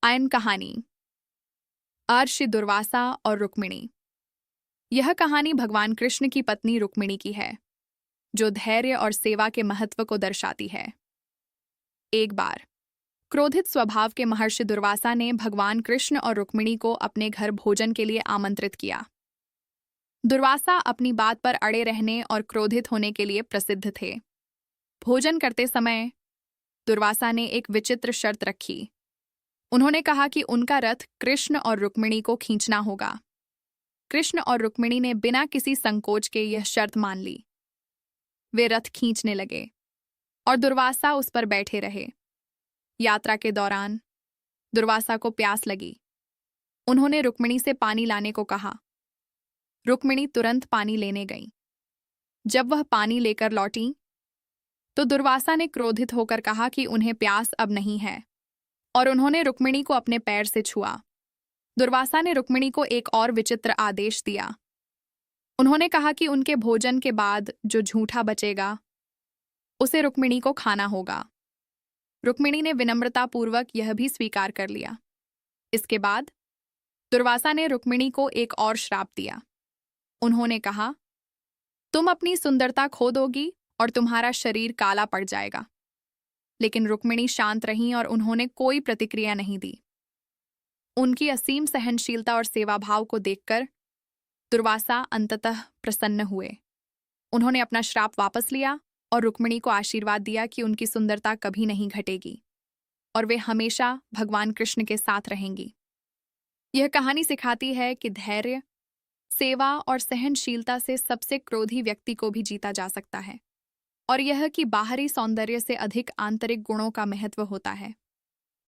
Ion कहानी अर्षि, दुर्वासा और रुक्मिणी। यह कहानी भगवान कृष्ण की पत्नी रुक्मिणी की है, जो धैर्य और सेवा के महत्व को दर्शाती है। एक बार क्रोधित स्वभाव के महर्षि दुर्वासा ने भगवान कृष्ण और रुक्मिणी को अपने घर भोजन के लिए आमंत्रित किया। दुर्वासा अपनी बात पर अड़े रहने और क्रोधित होने के लिए प्रसिद्ध थे। भोजन करते समय दुर्वासा ने एक विचित्र शर्त रखी। उन्होंने कहा कि उनका रथ कृष्ण और रुक्मिणी को खींचना होगा। कृष्ण और रुक्मिणी ने बिना किसी संकोच के यह शर्त मान ली। वे रथ खींचने लगे और दुर्वासा उस पर बैठे रहे। यात्रा के दौरान दुर्वासा को प्यास लगी। उन्होंने रुक्मिणी से पानी लाने को कहा। रुक्मिणी तुरंत पानी लेने गई। जब वह पानी लेकर लौटी तो दुर्वासा ने क्रोधित होकर कहा कि उन्हें प्यास अब नहीं है, और उन्होंने रुक्मिणी को अपने पैर से छुआ। दुर्वासा ने रुक्मिणी को एक और विचित्र आदेश दिया। उन्होंने कहा कि उनके भोजन के बाद जो झूठा बचेगा उसे रुक्मिणी को खाना होगा। रुक्मिणी ने विनम्रतापूर्वक यह भी स्वीकार कर लिया। इसके बाद दुर्वासा ने रुक्मिणी को एक और श्राप दिया। उन्होंने कहा, तुम अपनी सुंदरता खो दोगी और तुम्हारा शरीर काला पड़ जाएगा। लेकिन रुक्मिणी शांत रहीं और उन्होंने कोई प्रतिक्रिया नहीं दी। उनकी असीम सहनशीलता और सेवाभाव को देखकर दुर्वासा अंततः प्रसन्न हुए। उन्होंने अपना श्राप वापस लिया और रुक्मिणी को आशीर्वाद दिया कि उनकी सुंदरता कभी नहीं घटेगी और वे हमेशा भगवान कृष्ण के साथ रहेंगी। यह कहानी सिखाती है कि धैर्य, सेवा और सहनशीलता से सबसे क्रोधी व्यक्ति को भी जीता जा सकता है, और यह कि बाहरी सौंदर्य से अधिक आंतरिक गुणों का महत्व होता है।